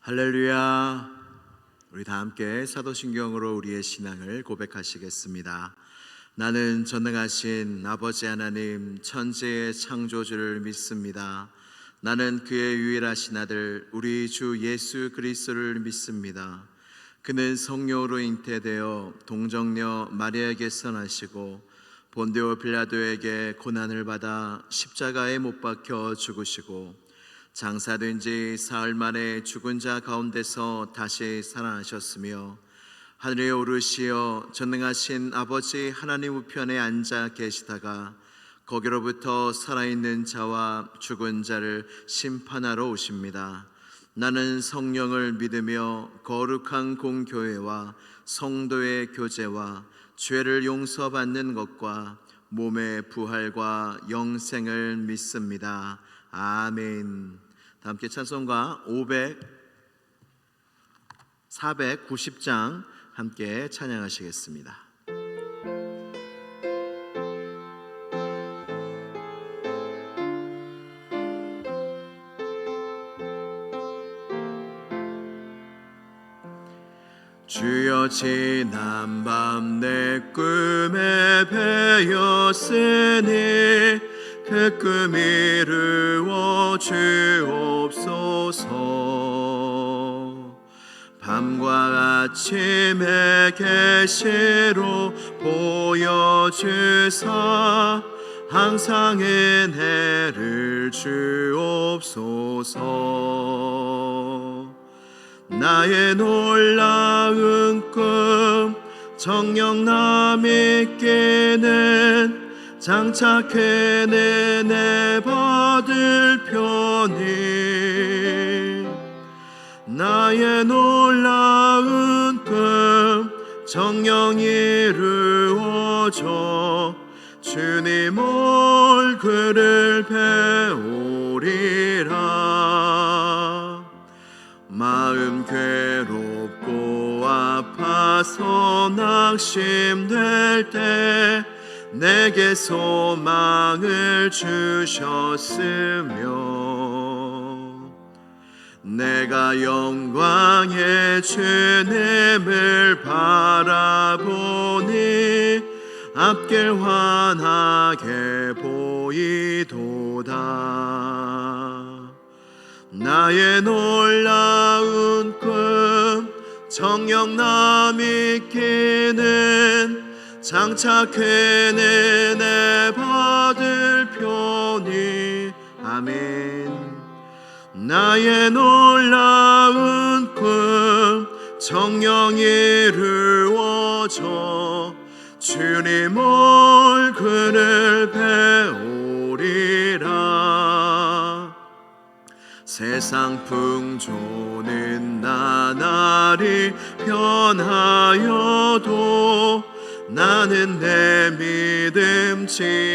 할렐루야. 우리 다 함께 사도신경으로 우리의 신앙을 고백하시겠습니다. 나는 전능하신 아버지 하나님 천지의 창조주를 믿습니다. 나는 그의 유일하신 아들 우리 주 예수 그리스도를 믿습니다. 그는 성령으로 잉태되어 동정녀 마리아에게서 나시고 본디오 빌라도에게 고난을 받아 십자가에 못 박혀 죽으시고 장사된 지 사흘 만에 죽은 자 가운데서 다시 살아나셨으며 하늘에 오르시어 전능하신 아버지 하나님 우편에 앉아 계시다가 거기로부터 살아있는 자와 죽은 자를 심판하러 오십니다. 나는 성령을 믿으며 거룩한 공교회와 성도의 교제와 죄를 용서받는 것과 몸의 부활과 영생을 믿습니다. 아멘. 다 함께 찬송가 490장 함께 찬양하시겠습니다. 주여 지난 밤 내 꿈에 배었으니 그 꿈 이루어 주옵소서. 밤과 아침의 계시로 보여주사 항상 은혜를 주옵소서. 나의 놀라운 꿈 정녕 남이 끼는 장차 큰 은혜 받을 편이 나의 놀라운 꿈 정녕 이루어져 주님 얼굴을 배우리라. 마음 괴롭고 아파서 낙심될 때 내게 소망을 주셨으며 내가 영광의 주님을 바라보니 앞길 환하게 보이도다. 나의 놀라운 꿈 정녕 남이 끼는 장차 큰 은혜 받을 편이 아멘. 나의 놀라운 꿈 정녕 이루어져 주님 얼굴을 배우리라. 세상 풍조는 나날이 변하여도 나는 내 믿음 지키리니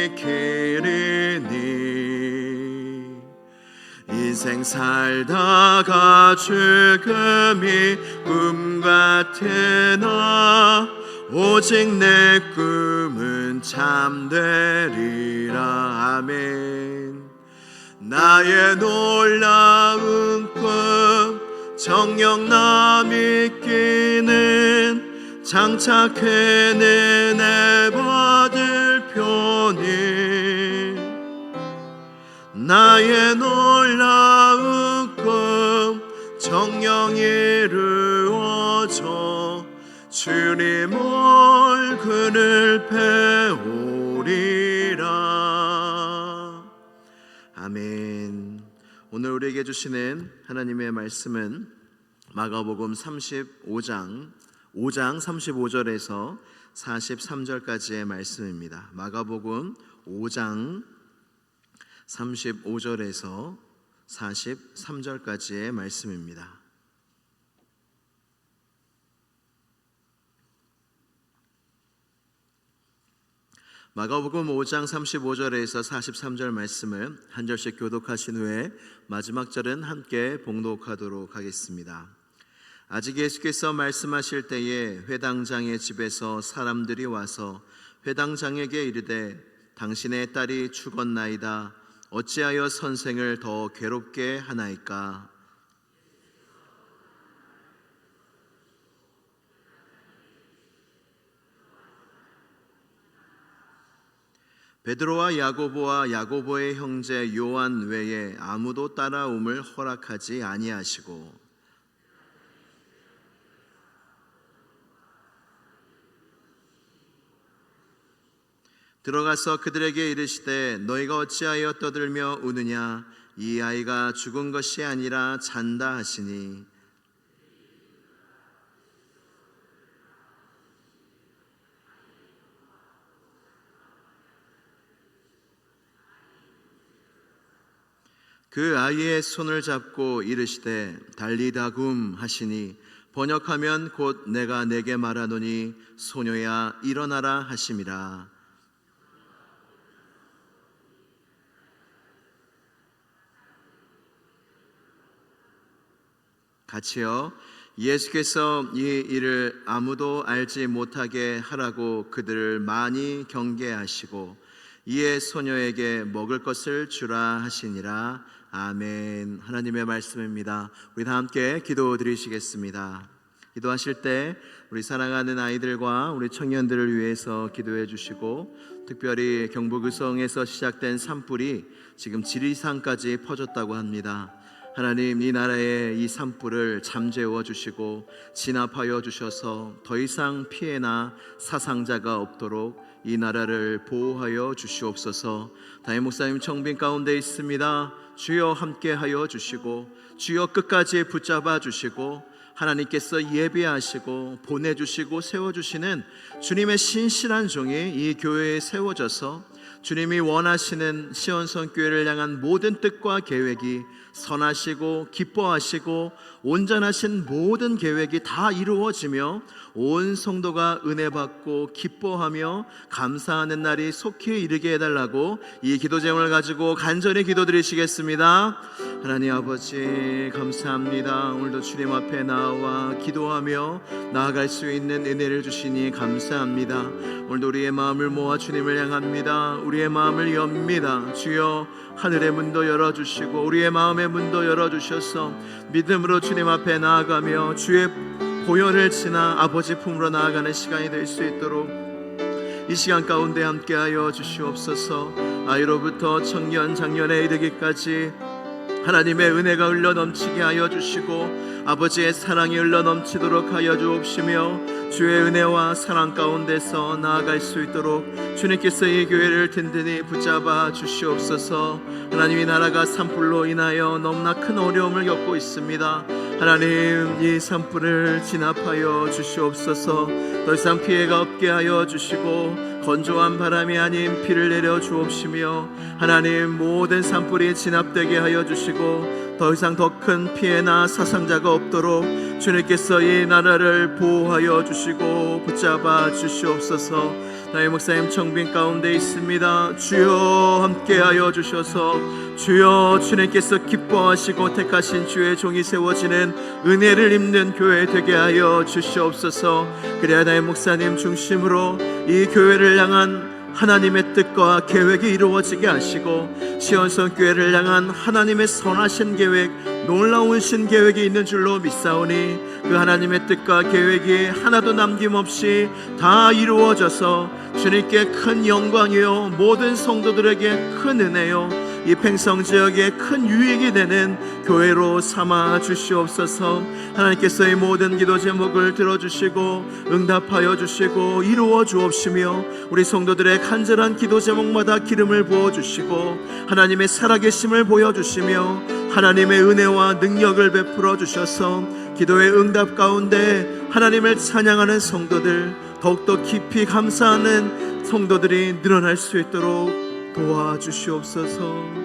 인생 살다가 죽음이 꿈 같으나 오직 내 꿈은 참되리라. 아멘. 나의 놀라운 꿈 정녕 남이 끼는 장차 큰 은혜 받을 편이 나의 놀라운 꿈 정녕 이루어져 주님 얼굴을 배우리라. 아멘. 오늘 우리에게 주시는 하나님의 말씀은 마가복음 5장 35절에서 43절까지의 말씀입니다. 마가복음 5장 35절에서 43절까지의 말씀입니다. 마가복음 5장 35절에서 43절 말씀을 한 절씩 교독하신 후에 마지막 절은 함께 봉독하도록 하겠습니다. 아직 예수께서 말씀하실 때에 회당장의 집에서 사람들이 와서 회당장에게 이르되 당신의 딸이 죽었나이다. 어찌하여 선생을 더 괴롭게 하나이까? 베드로와 야고보와 야고보의 형제 요한 외에 아무도 따라옴을 허락하지 아니하시고 들어가서 그들에게 이르시되 너희가 어찌하여 떠들며 우느냐 이 아이가 죽은 것이 아니라 잔다 하시니 그 아이의 손을 잡고 이르시되 달리다굼 하시니 번역하면 곧 내가 내게 말하노니 소녀야 일어나라 하심이라. 같이요. 예수께서 이 일을 아무도 알지 못하게 하라고 그들을 많이 경계하시고 이에 소녀에게 먹을 것을 주라 하시니라. 아멘. 하나님의 말씀입니다. 우리 다 함께 기도드리시겠습니다. 기도하실 때 우리 사랑하는 아이들과 우리 청년들을 위해서 기도해 주시고, 특별히 경북 의성에서 시작된 산불이 지금 지리산까지 퍼졌다고 합니다. 하나님, 이 나라의 이 산불을 잠재워 주시고 진압하여 주셔서 더 이상 피해나 사상자가 없도록 이 나라를 보호하여 주시옵소서. 담임 목사님 청빈 가운데 있습니다. 주여 함께하여 주시고 주여 끝까지 붙잡아 주시고 하나님께서 예비하시고 보내주시고 세워주시는 주님의 신실한 종이 이 교회에 세워져서 주님이 원하시는 시온성교회를 향한 모든 뜻과 계획이 선하시고 기뻐하시고 온전하신 모든 계획이 다 이루어지며 온 성도가 은혜 받고 기뻐하며 감사하는 날이 속히 이르게 해달라고 이 기도 제목을 가지고 간절히 기도드리시겠습니다. 하나님 아버지 감사합니다. 오늘도 주님 앞에 나와 기도하며 나아갈 수 있는 은혜를 주시니 감사합니다. 오늘도 우리의 마음을 모아 주님을 향합니다. 우리의 마음을 엽니다. 주여 하늘의 문도 열어주시고 우리의 마음의 문도 열어주셔서 믿음으로 주님 앞에 나아가며 주의 보혈을 지나 아버지 품으로 나아가는 시간이 될 수 있도록 이 시간 가운데 함께하여 주시옵소서. 아이로부터 청년 장년에 이르기까지 하나님의 은혜가 흘러 넘치게 하여 주시고 아버지의 사랑이 흘러 넘치도록 하여 주옵시며 주의 은혜와 사랑 가운데서 나아갈 수 있도록 주님께서 이 교회를 든든히 붙잡아 주시옵소서. 하나님이 나라가 산불로 인하여 너무나 큰 어려움을 겪고 있습니다. 하나님, 이 산불을 진압하여 주시옵소서. 더 이상 피해가 없게 하여 주시고 건조한 바람이 아닌 비를 내려 주옵시며 하나님, 모든 산불이 진압되게 하여 주시고 더 이상 더 큰 피해나 사상자가 없도록 주님께서 이 나라를 보호하여 주시고 붙잡아 주시옵소서. 나의 목사님 청빈 가운데 있습니다. 주여 함께하여 주셔서 주여 주님께서 기뻐하시고 택하신 주의 종이 세워지는 은혜를 입는 교회 되게 하여 주시옵소서. 그래야 나의 목사님 중심으로 이 교회를 향한 하나님의 뜻과 계획이 이루어지게 하시고 시온성교회를 향한 하나님의 선하신 계획, 놀라우신 계획이 있는 줄로 믿사오니 그 하나님의 뜻과 계획이 하나도 남김없이 다 이루어져서 주님께 큰 영광이요 모든 성도들에게 큰 은혜요 이 팽성지역에 큰 유익이 되는 교회로 삼아 주시옵소서. 하나님께서 이 모든 기도 제목을 들어주시고 응답하여 주시고 이루어 주옵시며 우리 성도들의 간절한 기도 제목마다 기름을 부어주시고 하나님의 살아계심을 보여주시며 하나님의 은혜와 능력을 베풀어 주셔서 기도의 응답 가운데 하나님을 찬양하는 성도들, 더욱더 깊이 감사하는 성도들이 늘어날 수 있도록 도와주시옵소서.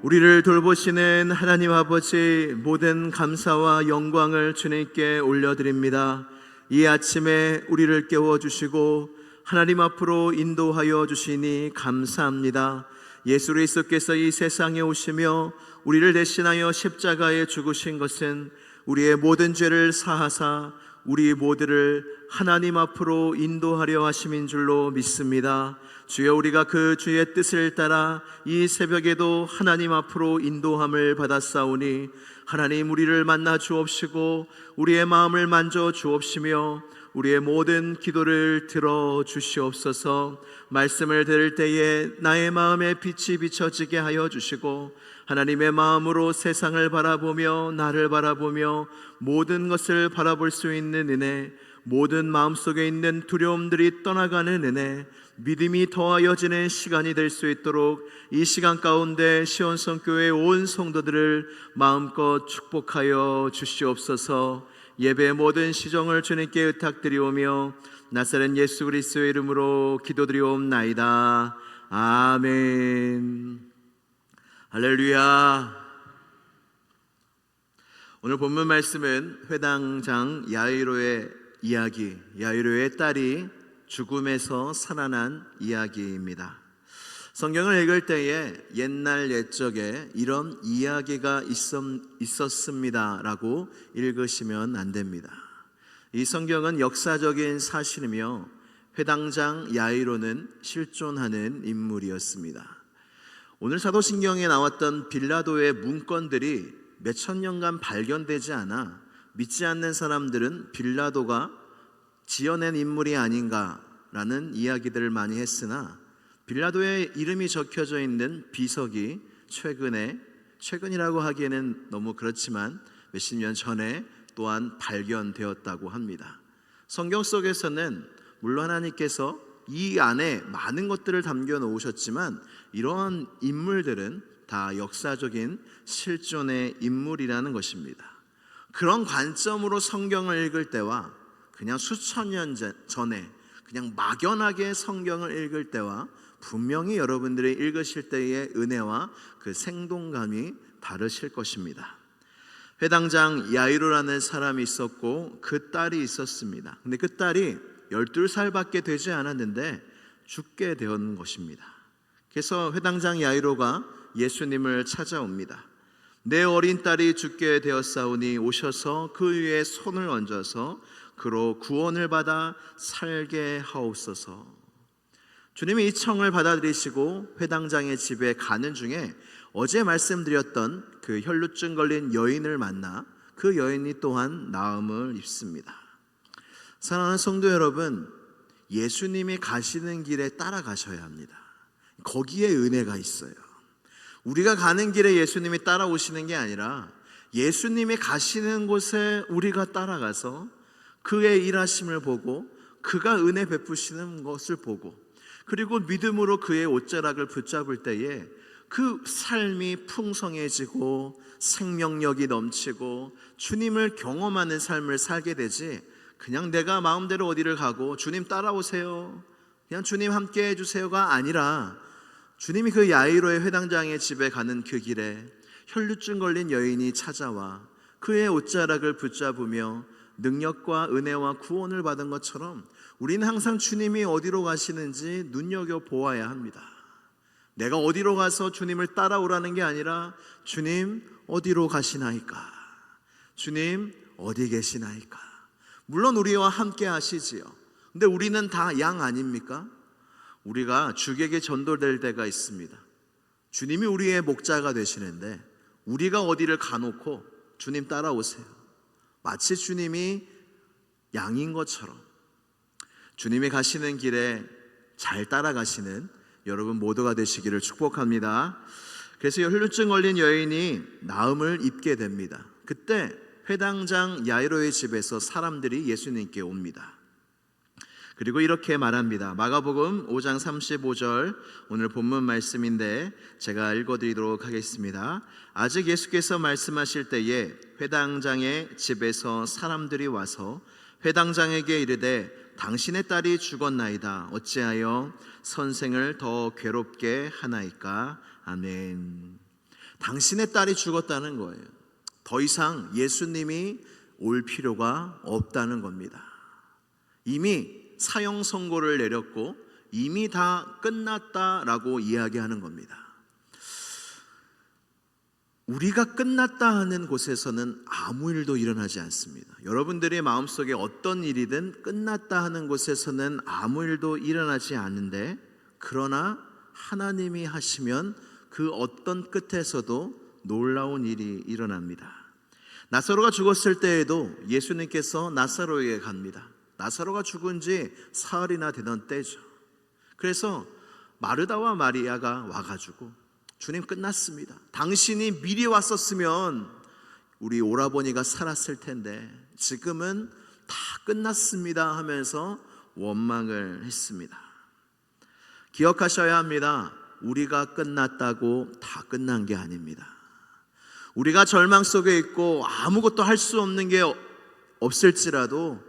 우리를 돌보시는 하나님 아버지, 모든 감사와 영광을 주님께 올려드립니다. 이 아침에 우리를 깨워주시고 하나님 앞으로 인도하여 주시니 감사합니다. 예수 그리스도께서 이 세상에 오시며 우리를 대신하여 십자가에 죽으신 것은 우리의 모든 죄를 사하사 우리 모두를 하나님 앞으로 인도하려 하심인 줄로 믿습니다. 주여, 우리가 그 주의 뜻을 따라 이 새벽에도 하나님 앞으로 인도함을 받았사오니 하나님, 우리를 만나 주옵시고 우리의 마음을 만져 주옵시며 우리의 모든 기도를 들어 주시옵소서. 말씀을 들을 때에 나의 마음에 빛이 비춰지게 하여 주시고 하나님의 마음으로 세상을 바라보며 나를 바라보며 모든 것을 바라볼 수 있는 은혜, 모든 마음속에 있는 두려움들이 떠나가는 은혜, 믿음이 더하여지는 시간이 될 수 있도록 이 시간 가운데 시온성교회 온 성도들을 마음껏 축복하여 주시옵소서. 예배의 모든 시정을 주님께 의탁드리오며 나사렛 예수 그리스도의 이름으로 기도드리옵나이다. 아멘. 할렐루야. 오늘 본문 말씀은 회당장 야이로의 이야기, 야이로의 딸이 죽음에서 살아난 이야기입니다. 성경을 읽을 때에 옛날 옛적에 이런 이야기가 있었습니다라고 읽으시면 안 됩니다. 이 성경은 역사적인 사실이며 회당장 야이로는 실존하는 인물이었습니다. 오늘 사도신경에 나왔던 빌라도의 문건들이 몇천 년간 발견되지 않아 믿지 않는 사람들은 빌라도가 지어낸 인물이 아닌가라는 이야기들을 많이 했으나 빌라도의 이름이 적혀져 있는 비석이 최근이라고 하기에는 너무 그렇지만 몇십 년 전에 또한 발견되었다고 합니다. 성경 속에서는 물론 하나님께서 이 안에 많은 것들을 담겨 놓으셨지만 이러한 인물들은 다 역사적인 실존의 인물이라는 것입니다. 그런 관점으로 성경을 읽을 때와 그냥 수천 년 전에 그냥 막연하게 성경을 읽을 때와 분명히 여러분들이 읽으실 때의 은혜와 그 생동감이 다르실 것입니다. 회당장 야이로라는 사람이 있었고 그 딸이 있었습니다. 근데 그 딸이 12살밖에 되지 않았는데 죽게 된 것입니다. 그래서 회당장 야이로가 예수님을 찾아옵니다. 내 어린 딸이 죽게 되었사오니 오셔서 그 위에 손을 얹어서 그로 구원을 받아 살게 하옵소서. 주님이 이 청을 받아들이시고 회당장의 집에 가는 중에 어제 말씀드렸던 그 혈루증 걸린 여인을 만나 그 여인이 또한 나음을 입습니다. 사랑하는 성도 여러분, 예수님이 가시는 길에 따라가셔야 합니다. 거기에 은혜가 있어요. 우리가 가는 길에 예수님이 따라오시는 게 아니라 예수님이 가시는 곳에 우리가 따라가서 그의 일하심을 보고 그가 은혜 베푸시는 것을 보고 그리고 믿음으로 그의 옷자락을 붙잡을 때에 그 삶이 풍성해지고 생명력이 넘치고 주님을 경험하는 삶을 살게 되지, 그냥 내가 마음대로 어디를 가고 주님 따라오세요, 그냥 주님 함께 해주세요가 아니라 주님이 그 야이로의 회당장의 집에 가는 그 길에 혈루증 걸린 여인이 찾아와 그의 옷자락을 붙잡으며 능력과 은혜와 구원을 받은 것처럼 우리는 항상 주님이 어디로 가시는지 눈여겨보아야 합니다. 내가 어디로 가서 주님을 따라오라는 게 아니라 주님 어디로 가시나이까, 주님 어디 계시나이까. 물론 우리와 함께 하시지요. 근데 우리는 다 양 아닙니까? 우리가 주객에 전도될 때가 있습니다. 주님이 우리의 목자가 되시는데 우리가 어디를 가놓고 주님 따라오세요, 마치 주님이 양인 것처럼 주님이 가시는 길에 잘 따라가시는 여러분 모두가 되시기를 축복합니다. 그래서 혈루증 걸린 여인이 나음을 입게 됩니다. 그때 회당장 야이로의 집에서 사람들이 예수님께 옵니다. 그리고 이렇게 말합니다. 마가복음 5장 35절 오늘 본문 말씀인데 제가 읽어드리도록 하겠습니다. 아직 예수께서 말씀하실 때에 회당장의 집에서 사람들이 와서 회당장에게 이르되 당신의 딸이 죽었나이다. 어찌하여 선생을 더 괴롭게 하나이까? 아멘. 당신의 딸이 죽었다는 거예요. 더 이상 예수님이 올 필요가 없다는 겁니다. 이미 사형 선고를 내렸고 이미 다 끝났다라고 이야기하는 겁니다. 우리가 끝났다 하는 곳에서는 아무 일도 일어나지 않습니다. 여러분들의 마음속에 어떤 일이든 끝났다 하는 곳에서는 아무 일도 일어나지 않는데, 그러나 하나님이 하시면 그 어떤 끝에서도 놀라운 일이 일어납니다. 나사로가 죽었을 때에도 예수님께서 나사로에게 갑니다. 나사로가 죽은 지 사흘이나 되던 때죠. 그래서 마르다와 마리아가 와가지고 주님 끝났습니다. 당신이 미리 왔었으면 우리 오라버니가 살았을 텐데 지금은 다 끝났습니다 하면서 원망을 했습니다. 기억하셔야 합니다. 우리가 끝났다고 다 끝난 게 아닙니다. 우리가 절망 속에 있고 아무것도 할 수 없는 게 없을지라도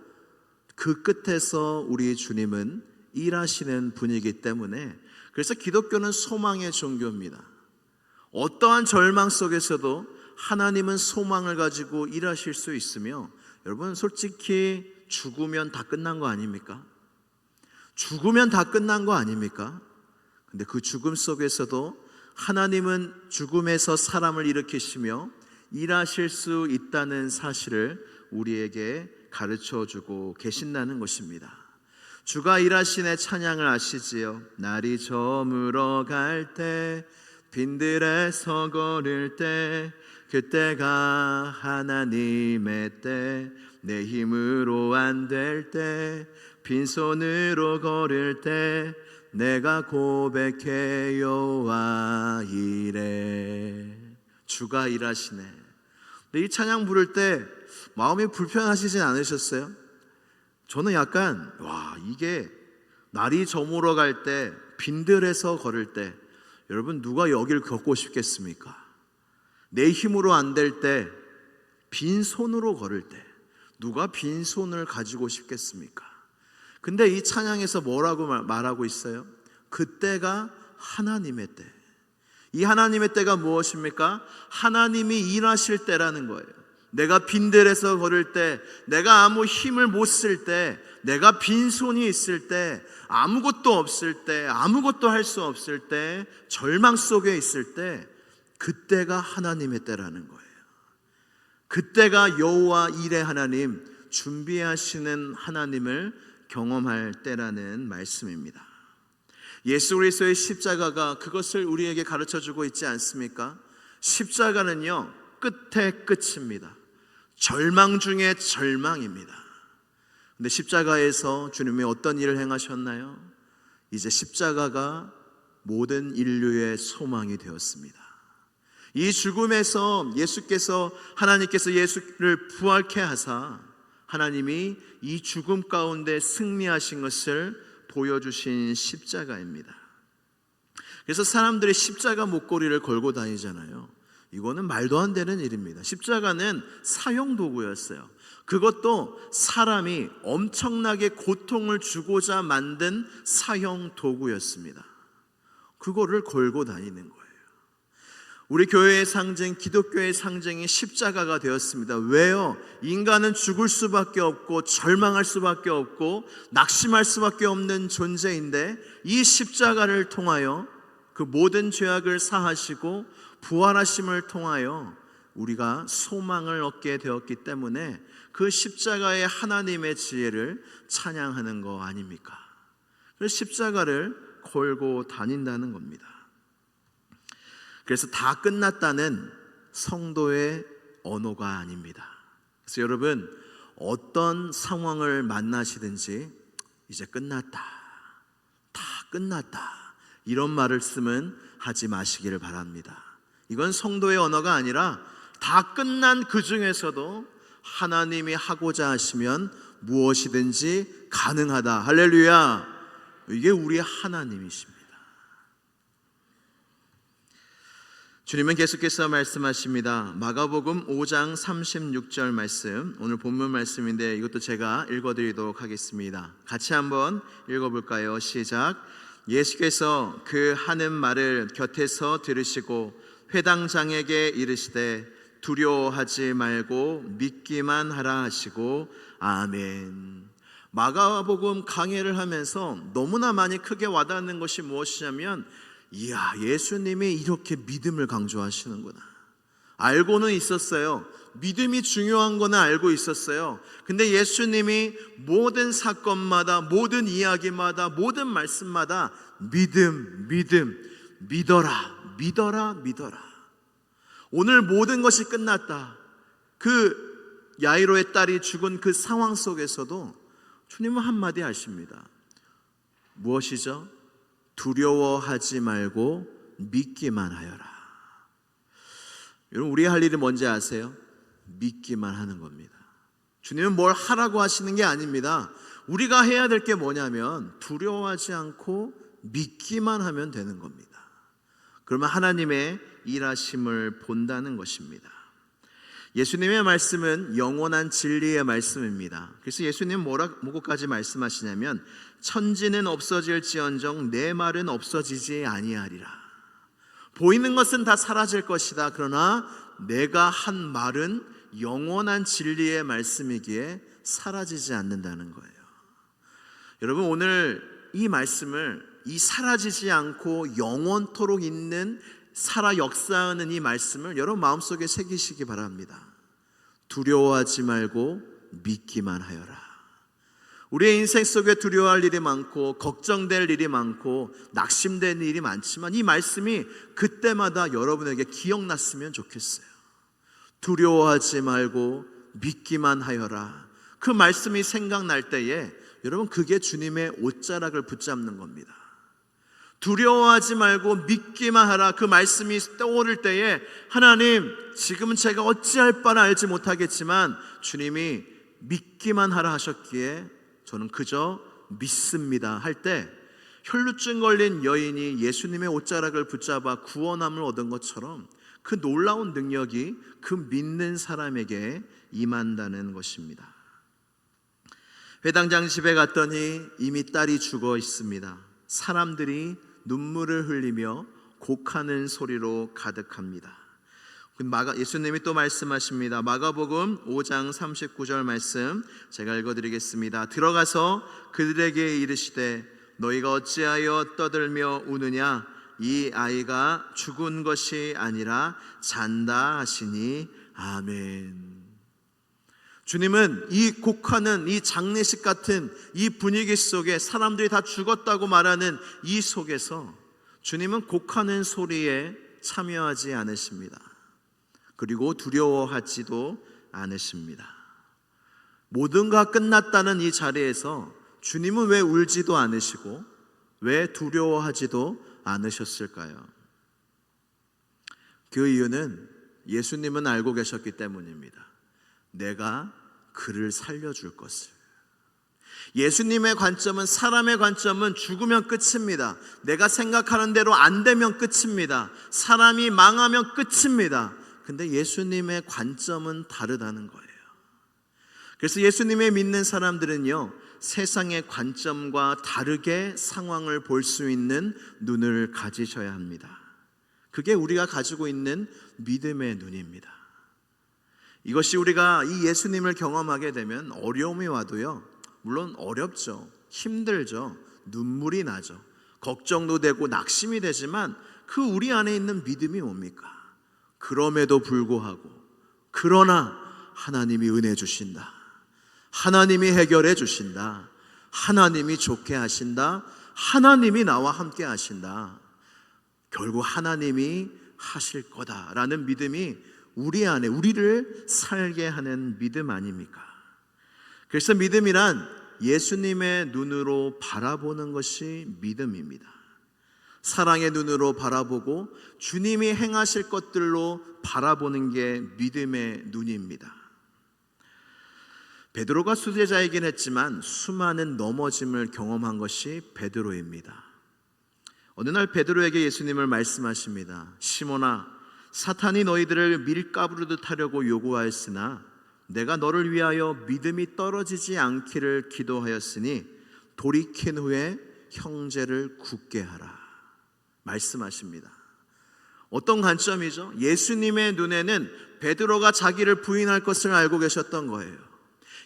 그 끝에서 우리 주님은 일하시는 분이기 때문에, 그래서 기독교는 소망의 종교입니다. 어떠한 절망 속에서도 하나님은 소망을 가지고 일하실 수 있으며, 여러분 솔직히 죽으면 다 끝난 거 아닙니까? 죽으면 다 끝난 거 아닙니까? 근데 그 죽음 속에서도 하나님은 죽음에서 사람을 일으키시며 일하실 수 있다는 사실을 우리에게 가르쳐주고 계신다는 것입니다. 주가 일하시네 찬양을 아시지요? 날이 저물어 갈 때 빈들에서 걸을 때 그때가 하나님의 때, 내 힘으로 안 될 때 빈손으로 걸을 때 내가 고백해 여호와 이래. 주가 일하시네. 근데 이 찬양 부를 때 마음이 불편하시진 않으셨어요? 저는 약간 이게 날이 저물어 갈 때 빈들에서 걸을 때, 여러분 누가 여길 걷고 싶겠습니까? 내 힘으로 안 될 때 빈손으로 걸을 때 누가 빈손을 가지고 싶겠습니까? 근데 이 찬양에서 뭐라고 말하고 있어요? 그때가 하나님의 때. 이 하나님의 때가 무엇입니까? 하나님이 일하실 때라는 거예요. 내가 빈들에서 걸을 때, 내가 아무 힘을 못 쓸 때, 내가 빈손이 있을 때, 아무것도 없을 때, 아무것도 할 수 없을 때, 절망 속에 있을 때, 그때가 하나님의 때라는 거예요. 그때가 여호와 일의 하나님, 준비하시는 하나님을 경험할 때라는 말씀입니다. 예수 그리스도의 십자가가 그것을 우리에게 가르쳐주고 있지 않습니까? 십자가는요, 끝의 끝입니다. 절망 중에 절망입니다. 근데 십자가에서 주님이 어떤 일을 행하셨나요? 이제 십자가가 모든 인류의 소망이 되었습니다. 이 죽음에서 하나님께서 예수를 부활케 하사 하나님이 이 죽음 가운데 승리하신 것을 보여주신 십자가입니다. 그래서 사람들이 십자가 목걸이를 걸고 다니잖아요. 이거는 말도 안 되는 일입니다. 십자가는 사형도구였어요. 그것도 사람이 엄청나게 고통을 주고자 만든 사형도구였습니다. 그거를 걸고 다니는 거예요. 우리 교회의 상징, 기독교의 상징이 십자가가 되었습니다. 왜요? 인간은 죽을 수밖에 없고 절망할 수밖에 없고 낙심할 수밖에 없는 존재인데, 이 십자가를 통하여 그 모든 죄악을 사하시고 부활하심을 통하여 우리가 소망을 얻게 되었기 때문에 그 십자가의 하나님의 지혜를 찬양하는 거 아닙니까? 그래서 십자가를 걸고 다닌다는 겁니다. 그래서 다 끝났다는 성도의 언어가 아닙니다. 그래서 여러분, 어떤 상황을 만나시든지 이제 끝났다, 다 끝났다, 이런 말씀은 하지 마시기를 바랍니다. 이건 성도의 언어가 아니라 다 끝난 그 중에서도 하나님이 하고자 하시면 무엇이든지 가능하다. 할렐루야. 이게 우리 하나님이십니다. 주님은 계속해서 말씀하십니다. 마가복음 5장 36절 말씀, 오늘 본문 말씀인데 이것도 제가 읽어드리도록 하겠습니다. 같이 한번 읽어볼까요? 시작. 예수께서 그 하는 말을 곁에서 들으시고 회당장에게 이르시되 두려워하지 말고 믿기만 하라 하시고 아멘. 마가복음 강해를 하면서 너무나 많이 크게 와닿는 것이 무엇이냐면, 이야, 예수님이 이렇게 믿음을 강조하시는구나. 알고는 있었어요. 믿음이 중요한 거는 알고 있었어요. 근데 예수님이 모든 사건마다, 모든 이야기마다, 모든 말씀마다 믿음, 믿어라, 믿어라. 오늘 모든 것이 끝났다. 그 야이로의 딸이 죽은 그 상황 속에서도 주님은 한마디 하십니다. 무엇이죠? 두려워하지 말고 믿기만 하여라. 여러분, 우리 할 일이 뭔지 아세요? 믿기만 하는 겁니다. 주님은 뭘 하라고 하시는 게 아닙니다. 우리가 해야 될 게 뭐냐면 두려워하지 않고 믿기만 하면 되는 겁니다. 그러면 하나님의 일하심을 본다는 것입니다. 예수님의 말씀은 영원한 진리의 말씀입니다. 그래서 예수님은 뭐고까지 말씀하시냐면 천지는 없어질지언정 내 말은 없어지지 아니하리라. 보이는 것은 다 사라질 것이다. 그러나 내가 한 말은 영원한 진리의 말씀이기에 사라지지 않는다는 거예요. 여러분, 오늘 이 말씀을 이 사라지지 않고 영원토록 있는 살아 역사하는 이 말씀을 여러분 마음속에 새기시기 바랍니다. 두려워하지 말고 믿기만 하여라. 우리의 인생 속에 두려워할 일이 많고 걱정될 일이 많고 낙심되는 일이 많지만 이 말씀이 그때마다 여러분에게 기억났으면 좋겠어요. 두려워하지 말고 믿기만 하여라. 그 말씀이 생각날 때에 여러분, 그게 주님의 옷자락을 붙잡는 겁니다. 두려워하지 말고 믿기만 하라. 그 말씀이 떠오를 때에 하나님, 지금은 제가 어찌할 바를 알지 못하겠지만 주님이 믿기만 하라 하셨기에 저는 그저 믿습니다 할 때 혈루증 걸린 여인이 예수님의 옷자락을 붙잡아 구원함을 얻은 것처럼 그 놀라운 능력이 그 믿는 사람에게 임한다는 것입니다. 회당장 집에 갔더니 이미 딸이 죽어 있습니다. 사람들이 눈물을 흘리며 곡하는 소리로 가득합니다. 예수님이 또 말씀하십니다. 마가복음 5장 39절 말씀 제가 읽어드리겠습니다. 들어가서 그들에게 이르시되 너희가 어찌하여 떠들며 우느냐? 이 아이가 죽은 것이 아니라 잔다 하시니 아멘. 주님은 이 곡하는 이 장례식 같은 이 분위기 속에 사람들이 다 죽었다고 말하는 이 속에서 주님은 곡하는 소리에 참여하지 않으십니다. 그리고 두려워하지도 않으십니다. 모든가 끝났다는 이 자리에서 주님은 왜 울지도 않으시고 왜 두려워하지도 않으셨을까요? 그 이유는 예수님은 알고 계셨기 때문입니다. 내가 그를 살려줄 것을. 예수님의 관점은, 사람의 관점은 죽으면 끝입니다. 내가 생각하는 대로 안 되면 끝입니다. 사람이 망하면 끝입니다. 근데 예수님의 관점은 다르다는 거예요. 그래서 예수님의 믿는 사람들은요, 세상의 관점과 다르게 상황을 볼 수 있는 눈을 가지셔야 합니다. 그게 우리가 가지고 있는 믿음의 눈입니다. 이것이 우리가 이 예수님을 경험하게 되면 어려움이 와도요, 물론 어렵죠, 힘들죠, 눈물이 나죠, 걱정도 되고 낙심이 되지만 그 우리 안에 있는 믿음이 뭡니까? 그럼에도 불구하고, 그러나 하나님이 은혜 주신다, 하나님이 해결해 주신다, 하나님이 좋게 하신다, 하나님이 나와 함께 하신다, 결국 하나님이 하실 거다라는 믿음이 우리 안에, 우리를 살게 하는 믿음 아닙니까? 그래서 믿음이란 예수님의 눈으로 바라보는 것이 믿음입니다. 사랑의 눈으로 바라보고 주님이 행하실 것들로 바라보는 게 믿음의 눈입니다. 베드로가 수제자이긴 했지만 수많은 넘어짐을 경험한 것이 베드로입니다. 어느 날 베드로에게 예수님을 말씀하십니다. 시몬아, 사탄이 너희들을 밀가부르듯 하려고 요구하였으나 내가 너를 위하여 믿음이 떨어지지 않기를 기도하였으니 돌이킨 후에 형제를 굳게 하라 말씀하십니다. 어떤 관점이죠? 예수님의 눈에는 베드로가 자기를 부인할 것을 알고 계셨던 거예요.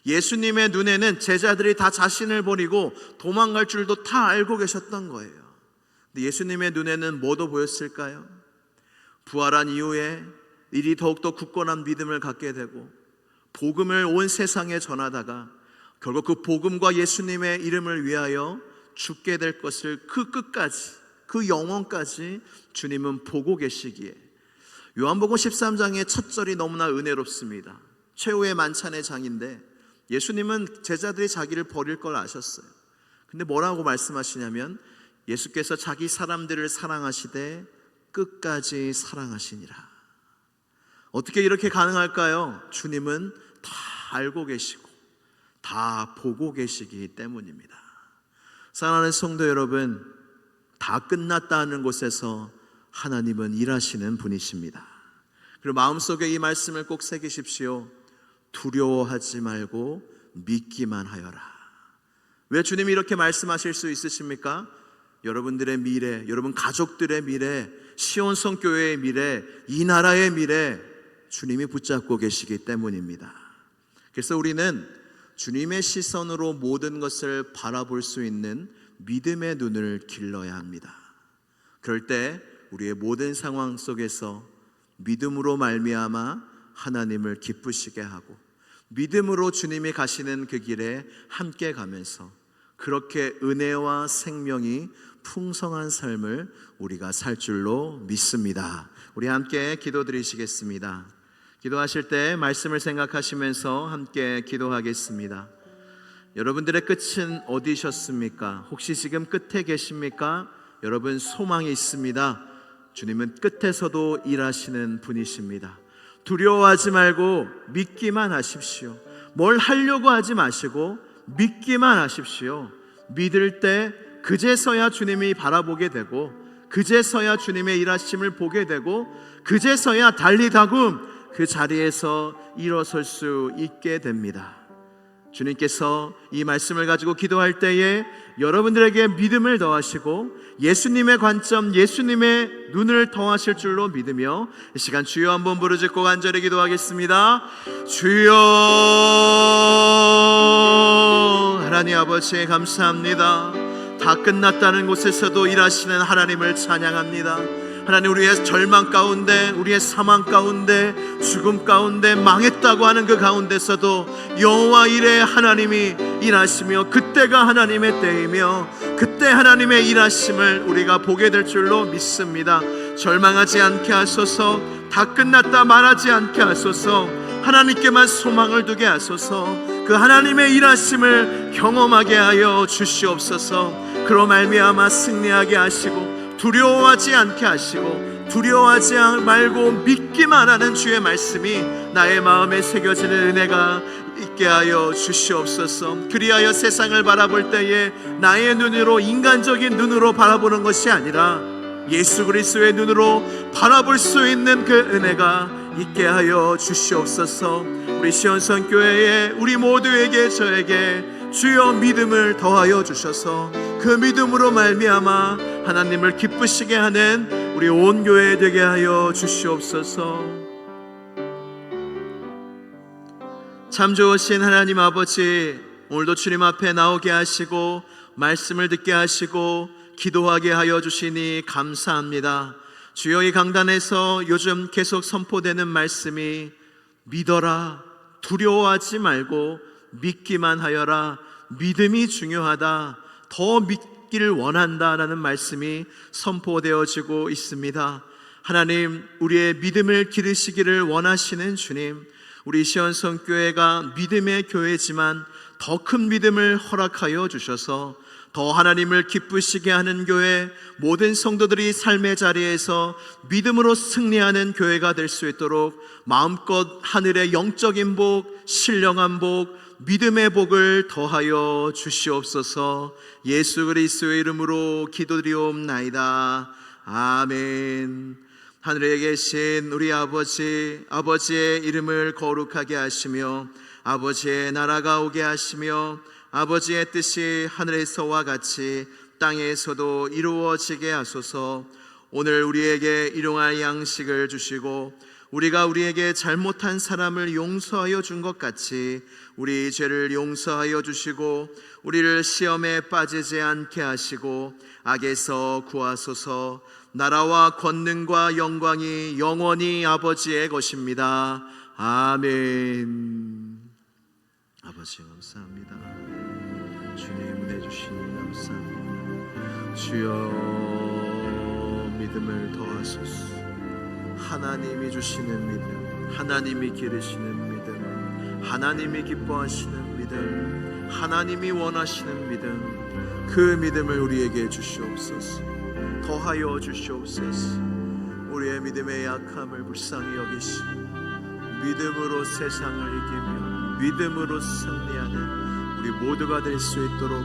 예수님의 눈에는 제자들이 다 자신을 버리고 도망갈 줄도 다 알고 계셨던 거예요. 근데 예수님의 눈에는 뭐도 보였을까요? 부활한 이후에 일이 더욱더 굳건한 믿음을 갖게 되고 복음을 온 세상에 전하다가 결국 그 복음과 예수님의 이름을 위하여 죽게 될 것을 그 끝까지, 그 영원까지 주님은 보고 계시기에 요한복음 13장의 첫 절이 너무나 은혜롭습니다. 최후의 만찬의 장인데 예수님은 제자들이 자기를 버릴 걸 아셨어요. 근데 뭐라고 말씀하시냐면 예수께서 자기 사람들을 사랑하시되 끝까지 사랑하시니라. 어떻게 이렇게 가능할까요? 주님은 다 알고 계시고 다 보고 계시기 때문입니다. 사랑하는 성도 여러분, 다 끝났다는 곳에서 하나님은 일하시는 분이십니다. 그리고 마음속에 이 말씀을 꼭 새기십시오. 두려워하지 말고 믿기만 하여라. 왜 주님이 이렇게 말씀하실 수 있으십니까? 여러분들의 미래, 여러분 가족들의 미래, 시온성 교회의 미래, 이 나라의 미래 주님이 붙잡고 계시기 때문입니다. 그래서 우리는 주님의 시선으로 모든 것을 바라볼 수 있는 믿음의 눈을 길러야 합니다. 그럴 때 우리의 모든 상황 속에서 믿음으로 말미암아 하나님을 기쁘시게 하고 믿음으로 주님이 가시는 그 길에 함께 가면서 그렇게 은혜와 생명이 풍성한 삶을 우리가 살 줄로 믿습니다. 우리 함께 기도드리시겠습니다. 기도하실 때 말씀을 생각하시면서 함께 기도하겠습니다. 여러분들의 끝은 어디셨습니까? 혹시 지금 끝에 계십니까? 여러분 소망이 있습니다. 주님은 끝에서도 일하시는 분이십니다. 두려워하지 말고 믿기만 하십시오. 뭘 하려고 하지 마시고 믿기만 하십시오. 믿을 때 그제서야 주님이 바라보게 되고 그제서야 주님의 일하심을 보게 되고 그제서야 달리다금 그 자리에서 일어설 수 있게 됩니다. 주님께서 이 말씀을 가지고 기도할 때에 여러분들에게 믿음을 더하시고 예수님의 관점, 예수님의 눈을 더하실 줄로 믿으며 이 시간 주여 한번 부르짖고 간절히 기도하겠습니다. 주여, 하나님 아버지 감사합니다. 다 끝났다는 곳에서도 일하시는 하나님을 찬양합니다. 하나님, 우리의 절망 가운데, 우리의 사망 가운데, 죽음 가운데, 망했다고 하는 그 가운데서도 여호와 이레 하나님이 일하시며 그때가 하나님의 때이며 그때 하나님의 일하심을 우리가 보게 될 줄로 믿습니다. 절망하지 않게 하소서, 다 끝났다 말하지 않게 하소서, 하나님께만 소망을 두게 하소서, 그 하나님의 일하심을 경험하게 하여 주시옵소서. 그로 말미암아 승리하게 하시고 두려워하지 않게 하시고 두려워하지 말고 믿기만 하는 주의 말씀이 나의 마음에 새겨지는 은혜가 있게 하여 주시옵소서. 그리하여 세상을 바라볼 때에 나의 눈으로, 인간적인 눈으로 바라보는 것이 아니라 예수 그리스도의 눈으로 바라볼 수 있는 그 은혜가 있게 하여 주시옵소서. 우리 시온성 교회에 우리 모두에게, 저에게 주여 믿음을 더하여 주셔서 그 믿음으로 말미암아 하나님을 기쁘시게 하는 우리 온 교회 되게 하여 주시옵소서. 참 좋으신 하나님 아버지, 오늘도 주님 앞에 나오게 하시고 말씀을 듣게 하시고 기도하게 하여 주시니 감사합니다. 주여, 이 강단에서 요즘 계속 선포되는 말씀이 믿어라, 두려워하지 말고 믿기만 하여라, 믿음이 중요하다, 더 믿기를 원한다라는 말씀이 선포되어지고 있습니다. 하나님, 우리의 믿음을 기르시기를 원하시는 주님, 우리 시온성 교회가 믿음의 교회지만 더 큰 믿음을 허락하여 주셔서 더 하나님을 기쁘시게 하는 교회, 모든 성도들이 삶의 자리에서 믿음으로 승리하는 교회가 될 수 있도록 마음껏 하늘의 영적인 복, 신령한 복, 믿음의 복을 더하여 주시옵소서. 예수 그리스도의 이름으로 기도드리옵나이다. 아멘. 하늘에 계신 우리 아버지, 아버지의 이름을 거룩하게 하시며 아버지의 나라가 오게 하시며 아버지의 뜻이 하늘에서와 같이 땅에서도 이루어지게 하소서. 오늘 우리에게 일용할 양식을 주시고 우리가 우리에게 잘못한 사람을 용서하여 준 것 같이 우리 죄를 용서하여 주시고 우리를 시험에 빠지지 않게 하시고 악에서 구하소서. 나라와 권능과 영광이 영원히 아버지의 것입니다. 아멘. 아버지 감사합니다. 주님 은혜 주시니 감사합니다. 주여 믿음을 더하소서. 하나님이 주시는 믿음, 하나님이 기르시는 믿음, 하나님이 기뻐하시는 믿음, 믿음, 하나님이 원하시는 믿음, 그 믿음을 우리에게 주시옵소서. 더하여 주시옵소서. 우리의 믿음의 약함을 불쌍히 여기시고 믿음으로 세상을 이기며 믿음으로 승리하는 우리 모두가 될 수 있도록